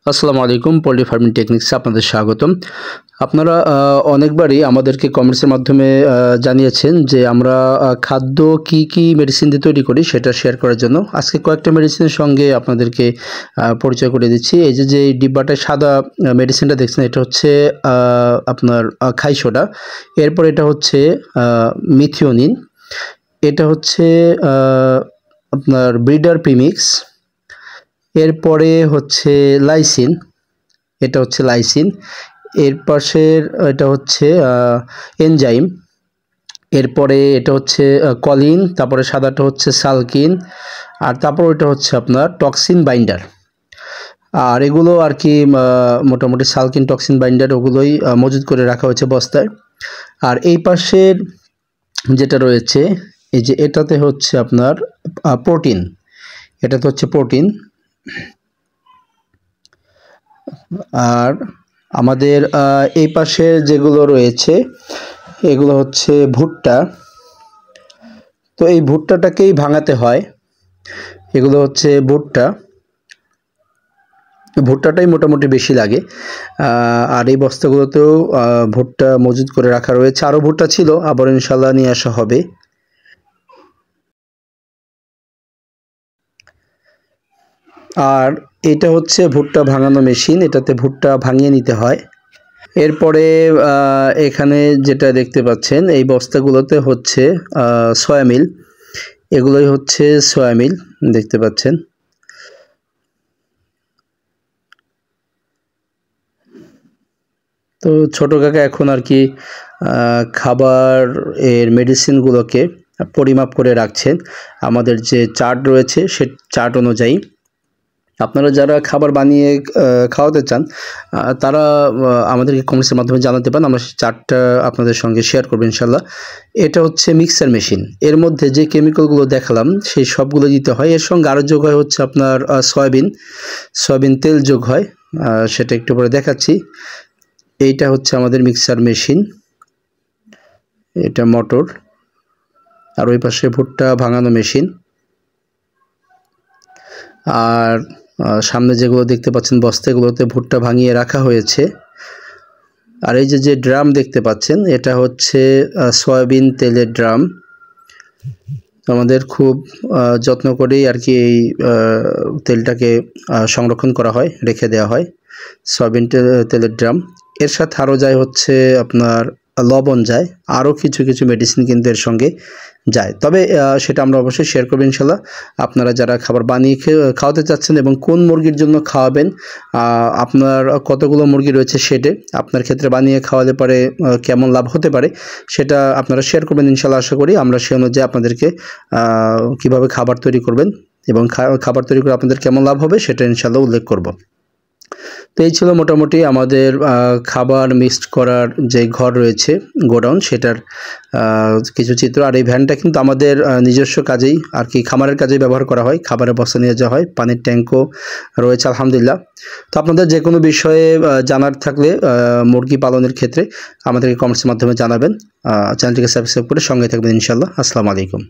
আসসালামু আলাইকুম। Poultry farming টেকনিক্সে আপনাদের স্বাগতম। আপনারা অনেকবারই আমাদেরকে কমেন্টসের মাধ্যমে জানিয়েছেন যে আমরা খাদ্য কি মেডিসিন দিয়ে তৈরি করি সেটা শেয়ার করার জন্য আজকে কয়েকটা মেডিসিনের সঙ্গে আপনাদেরকে পরিচয় করে দিচ্ছি। এই যে ডিব্বাটায় সাদা মেডিসিনটা দেখছেন, এটা হচ্ছে আপনার খাই সোডা। এরপর এটা হচ্ছে মিথিওনিন, এটা হচ্ছে আপনার ব্রিডার প্রিমিক্স। এরপরে হচ্ছে লাইসিন, এটা হচ্ছে লাইসিন। এর পাশের এটা হচ্ছে এনজাইম। এরপরে এটা হচ্ছে কলিন, তারপরে সাদাটা হচ্ছে সালকিন, আর তারপর এটা হচ্ছে আপনার টক্সিন বাইন্ডার। আর এগুলো আর কি মোটামুটি সালকিন, টক্সিন বাইন্ডার ওগুলোই মজুত করে রাখা হয়েছে বস্তায়। আর এই পাশের যেটা রয়েছে, এই যে এটাতে হচ্ছে আপনার প্রোটিন, এটাতে হচ্ছে প্রোটিন। আর আমাদের এই পাশে যেগুলো রয়েছে এগুলো হচ্ছে ভুট্টা। তো এই ভুট্টাটাকেই ভাঙাতে হয়। এগুলো হচ্ছে ভুট্টাটাই মোটামুটি বেশি লাগে। আর এই বস্তাগুলোতেও ভুট্টা মজুত করে রাখা রয়েছে। আরও ভুট্টা ছিল, আবার ইনশাল্লাহ নিয়ে আসা হবে। আর এটা হচ্ছে ভুট্টা ভাঙানো মেশিন, এটাতে ভুট্টা ভাঙিয়ে নিতে হয়। এরপরে এখানে যেটা দেখতে পাচ্ছেন এই বস্তাগুলোতে হচ্ছে সয়ামিল, এগুলোই হচ্ছে সয়ামিল দেখতে পাচ্ছেন। তো ছোটো কাকা এখন আর কি খাবার এর মেডিসিনগুলোকে পরিমাপ করে রাখছেন আমাদের যে চার্ট রয়েছে সে চার্ট অনুযায়ী। আপনারা যারা খাবার বানিয়ে খাওয়াতে চান তারা আমাদেরকে কমেন্টসের মাধ্যমে জানাতে পারেন, আমরা সেই চার্টটা আপনাদের সঙ্গে শেয়ার করবো ইনশাল্লাহ। এটা হচ্ছে মিক্সার মেশিন, এর মধ্যে যে কেমিক্যালগুলো দেখালাম সেই সবগুলো দিতে হয়। এর সঙ্গে আরও যোগ হয় হচ্ছে আপনার সয়াবিন তেল যোগ হয়, সেটা একটু পরে দেখাচ্ছি। এইটা হচ্ছে আমাদের মিক্সার মেশিন, এটা মোটর। আর ওই পাশে ভুট্টা ভাঙানো মেশিন। আর সামনে যেগুলো দেখতে পাচ্ছেন বস্তাগুলোতে ভুট্টা ভাঙিয়ে রাখা হয়েছে। আর এই যে ড্রাম দেখতে পাচ্ছেন এটা হচ্ছে সয়াবিন তেলের ড্রাম। আমাদের খুব যত্ন করেই আর কি এই তেলটাকে সংরক্ষণ করা হয়, রেখে দেওয়া হয়। সয়াবিন তেলের ড্রাম, এর সাথে আরও যায় হচ্ছে আপনার লবণ যায়, আরও কিছু মেডিসিন কিন্তু এর সঙ্গে যায়। তবে সেটা আমরা অবশ্যই শেয়ার করবো ইনশাল্লাহ। আপনারা যারা খাবার বানিয়ে খাওয়াতে চাচ্ছেন এবং কোন মুরগির জন্য খাওয়াবেন, আপনার কতগুলো মুরগি রয়েছে সেটা আপনার ক্ষেত্রে বানিয়ে খাওয়ালে পারে কেমন লাভ হতে পারে সেটা আপনারা শেয়ার করবেন ইনশাল্লাহ। আশা করি আমরা সে অনুযায়ী আপনাদেরকে কীভাবে খাবার তৈরি করবেন এবং খাবার তৈরি করে আপনাদের কেমন লাভ হবে সেটা ইনশাল্লাহ উল্লেখ করব। তো এই ছিল মোটামুটি আমাদের খাবার মিক্সড করার যে ঘর রয়েছে গোডাউন, সেটার কিছু চিত্র। আর এই ভ্যানটা কিন্তু আমাদের নিজস্ব কাজেই আর কি খামারের কাজেই ব্যবহার করা হয়, খাবারের বস্তা নিয়ে যাওয়া হয়, পানির ট্যাঙ্কও রয়েছে আলহামদুলিল্লাহ। তো আপনাদের যে কোনো বিষয়ে জানার থাকলে মুরগি পালনের ক্ষেত্রে আমাদেরকে কমেন্টসের মাধ্যমে জানাবেন। চ্যানেলটিকে সাবস্ক্রাইব করে সঙ্গে থাকবেন ইনশাল্লাহ। আসসালামু আলাইকুম।